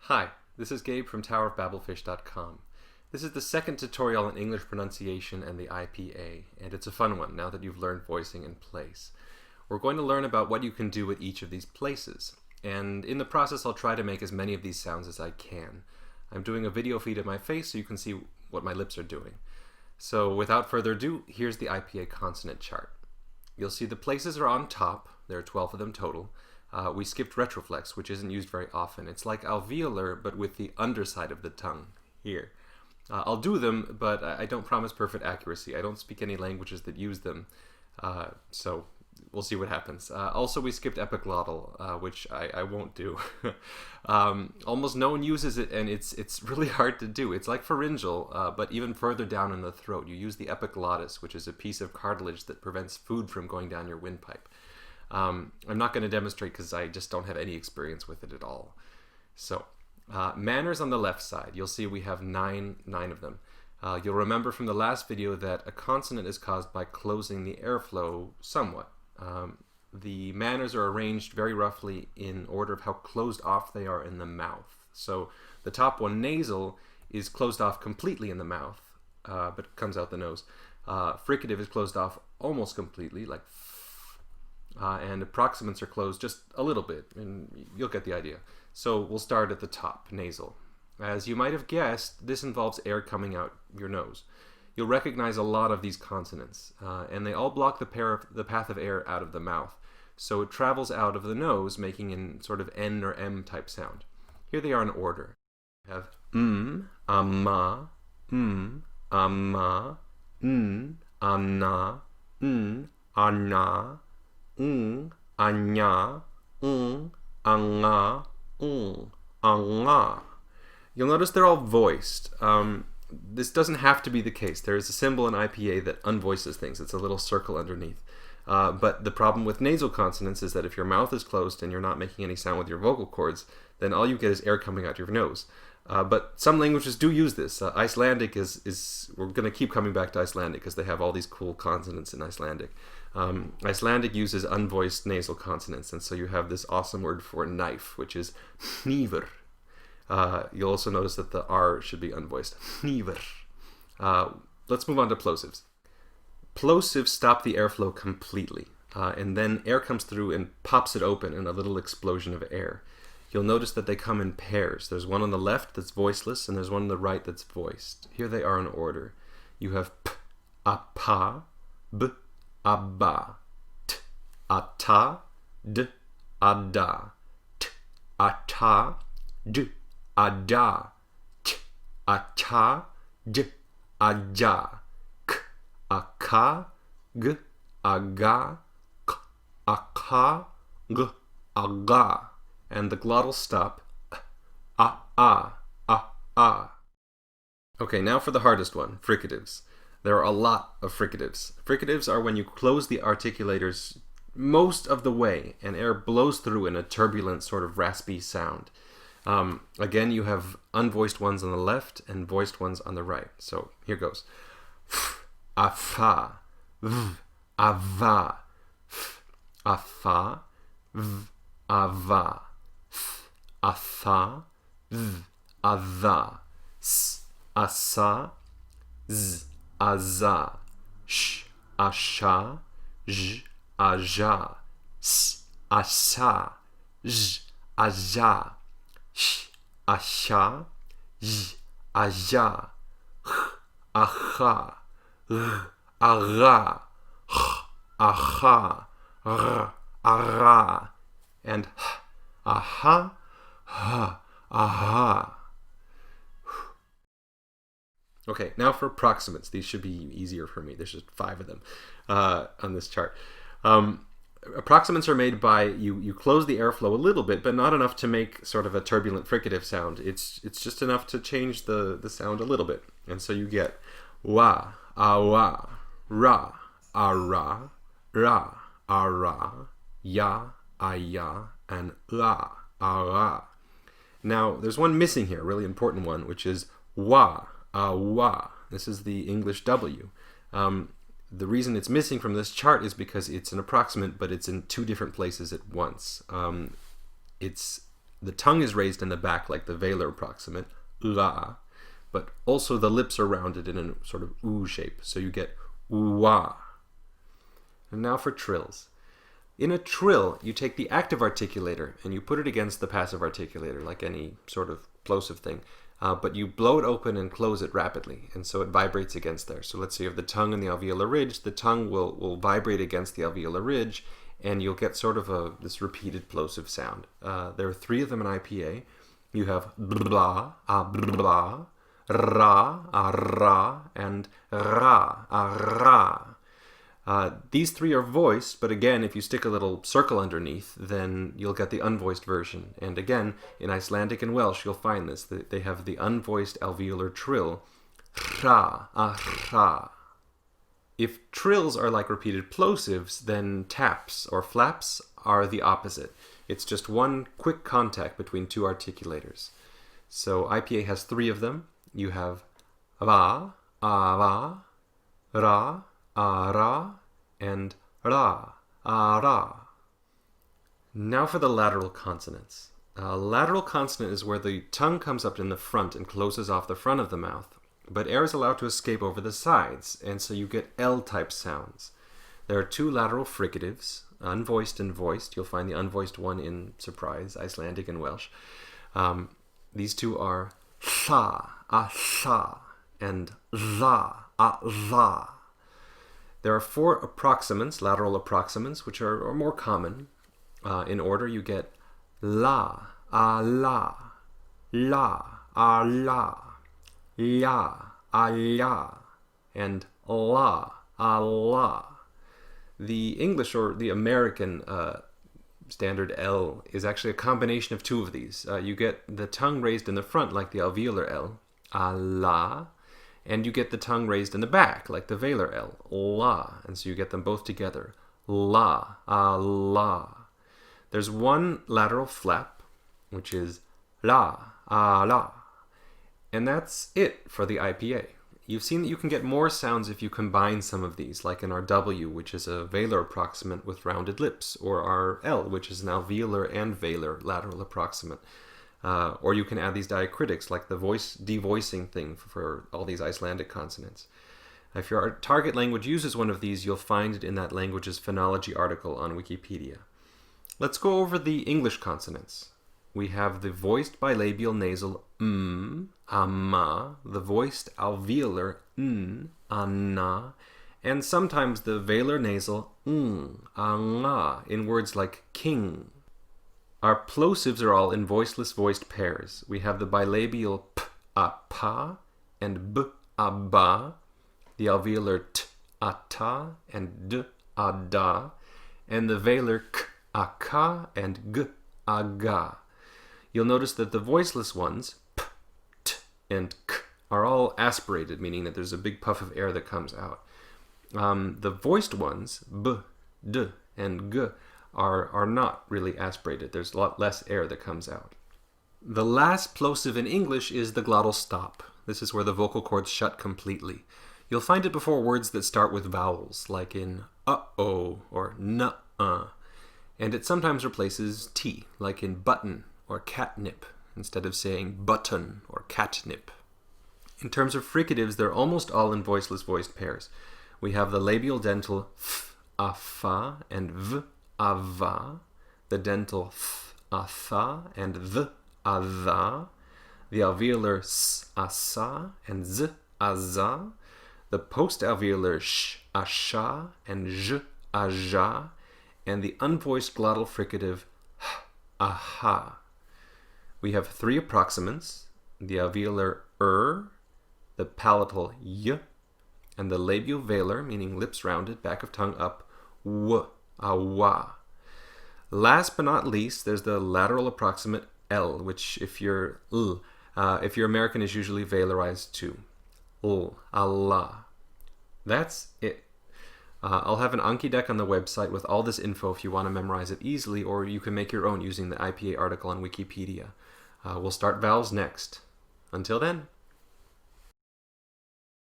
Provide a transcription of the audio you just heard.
Hi, this is Gabe from towerofbabelfish.com. This is the second tutorial on English pronunciation and the IPA, and it's a fun one now that you've learned voicing and place. We're going to learn about what you can do with each of these places, and in the process I'll try to make as many of these sounds as I can. I'm doing a video feed of my face so you can see what my lips are doing. So without further ado, here's the IPA consonant chart. You'll see the places are on top. There are 12 of them total. We skipped retroflex, which isn't used very often. It's like alveolar, but with the underside of the tongue, here. I'll do them, but I don't promise perfect accuracy. I don't speak any languages that use them, so we'll see what happens. Also, we skipped epiglottal, which I won't do. Almost no one uses it, and it's really hard to do. It's like pharyngeal, but even further down in the throat. You use the epiglottis, which is a piece of cartilage that prevents food from going down your windpipe. I'm not going to demonstrate because I just don't have any experience with it at all. So, manners on the left side. You'll see we have nine of them. You'll remember from the last video that a consonant is caused by closing the airflow somewhat. The manners are arranged very roughly in order of how closed off they are in the mouth. So the top one, nasal, is closed off completely in the mouth, but comes out the nose. Fricative is closed off almost completely, like and approximants are closed just a little bit, and you'll get the idea. So we'll start at the top, nasal. As you might have guessed, this involves air coming out your nose. You'll recognize a lot of these consonants, and they all block the path of air out of the mouth. So it travels out of the nose, making an sort of N or M type sound. Here they are in order. We have amma, amma, anna, anna, anya, anga, anga. You'll notice they're all voiced. This doesn't have to be the case. There is a symbol in IPA that unvoices things. It's a little circle underneath. But the problem with nasal consonants is that if your mouth is closed and you're not making any sound with your vocal cords, then all you get is air coming out your nose. But some languages do use this. Icelandic is we're going to keep coming back to Icelandic because they have all these cool consonants in Icelandic. Icelandic uses unvoiced nasal consonants, and so you have this awesome word for knife, which is hnífur. You'll also notice that the R should be unvoiced. Hnífur. Let's move on to plosives. Plosives stop the airflow completely, and then air comes through and pops it open in a little explosion of air. You'll notice that they come in pairs. There's one on the left that's voiceless, and there's one on the right that's voiced. Here they are in order. You have p, a, pa, b, a, ba, t, a, ta, d, a, da, t, a, ta, d, a, da, t, a, ta, d, a, ja, k, a, ka, g, a, ga, k, a, ka, g, a, ga. And the glottal stop, a. Okay, now for the hardest one, fricatives. There are a lot of fricatives. Fricatives are when you close the articulators most of the way and air blows through in a turbulent sort of raspy sound. Again, you have unvoiced ones on the left and voiced ones on the right. So here goes. F, a, fa, v, a, va, f, a, fa, v, a, va. A tha, th, a tha, s, a sa, z, a za, sh, a sha, j, a ja, s, a sa, j, a ja, sh, a sha, j, a ja, h, a ha, r, a ra, h, a ha, r, a ra, and h, a ha, ha, aha. Okay, now for approximants. These should be easier for me. There's just 5 of them on this chart. Approximants are made by you close the airflow a little bit, but not enough to make sort of a turbulent fricative sound. It's just enough to change the sound a little bit. And so you get wa, awa, ra, ara, ra, ara, ya, aya, and la, ara. Now, there's one missing here, a really important one, which is wa, wa. This is the English W. The reason it's missing from this chart is because it's an approximant, but it's in 2 different places at once. It's The tongue is raised in the back like the velar approximant, la, but also the lips are rounded in a sort of oo shape, so you get wa. And now for trills. In a trill, you take the active articulator and you put it against the passive articulator, like any sort of plosive thing, but you blow it open and close it rapidly, and so it vibrates against there. So let's say you have the tongue and the alveolar ridge. The tongue will vibrate against the alveolar ridge, and you'll get sort of this repeated plosive sound. There are 3 of them in IPA. You have blah, blah, ra, ra, and ra, ra. These 3 are voiced, but again, if you stick a little circle underneath, then you'll get the unvoiced version. And again, in Icelandic and Welsh, you'll find this. They have the unvoiced alveolar trill, ra, ra. If trills are like repeated plosives, then taps or flaps are the opposite. It's just one quick contact between 2 articulators. So IPA has 3 of them. You have va, ra, ra, and ra, ra. Now for the lateral consonants. Lateral consonant is where the tongue comes up in the front and closes off the front of the mouth, but air is allowed to escape over the sides, and so you get L-type sounds. There are 2 lateral fricatives, unvoiced and voiced. You'll find the unvoiced one in, surprise, Icelandic and Welsh. These 2 are sa, a sa, and za, a za. There are 4 approximants, lateral approximants, which are more common. In order, you get la, a la, la, a la, ya, a ya, and la, a la. The English or the American standard L is actually a combination of 2 of these. You get the tongue raised in the front like the alveolar L, a la, and you get the tongue raised in the back like the velar L, la, and so you get them both together, la, a la. There's 1 lateral flap, which is la, a la, and that's it for the IPA. You've seen that you can get more sounds if you combine some of these, like in our W, which is a velar approximant with rounded lips, or our L, which is an alveolar and velar lateral approximant. Or you can add these diacritics, like the voice devoicing thing for all these Icelandic consonants. If your target language uses one of these, you'll find it in that language's phonology article on Wikipedia. Let's go over the English consonants. We have the voiced bilabial nasal ama, the voiced alveolar anna, and sometimes the velar nasal anga in words like king. Our plosives are all in voiceless voiced pairs. We have the bilabial p a pa and b a ba, the alveolar t a ta and d a da, and the velar k a ka and g a ga. You'll notice that the voiceless ones, p, t, and k, are all aspirated, meaning that there's a big puff of air that comes out. The voiced ones, b, d, and g, are not really aspirated. There's a lot less air that comes out. The last plosive in English is the glottal stop. This is where the vocal cords shut completely. You'll find it before words that start with vowels, like in uh-oh or nuh-uh. And it sometimes replaces T, like in button or catnip, instead of saying button or catnip. In terms of fricatives, they're almost all in voiceless voiced pairs. We have the labial dental f, a, fa, and v, a, va, the dental th, a, tha, and th, a, tha, the alveolar s, a, sa, and z, a, za, the post-alveolar sh, a, sha, and j, a, ja, and the unvoiced glottal fricative h, a, ha. We have 3 approximants, the alveolar the palatal y, and the labial velar, meaning lips rounded, back of tongue up, w, a, wa. Last but not least, there's the lateral approximate L, which if you're American is usually velarized to l, a, la. That's it. I'll have an Anki deck on the website with all this info if you want to memorize it easily, or you can make your own using the IPA article on Wikipedia. We'll start vowels next. Until then.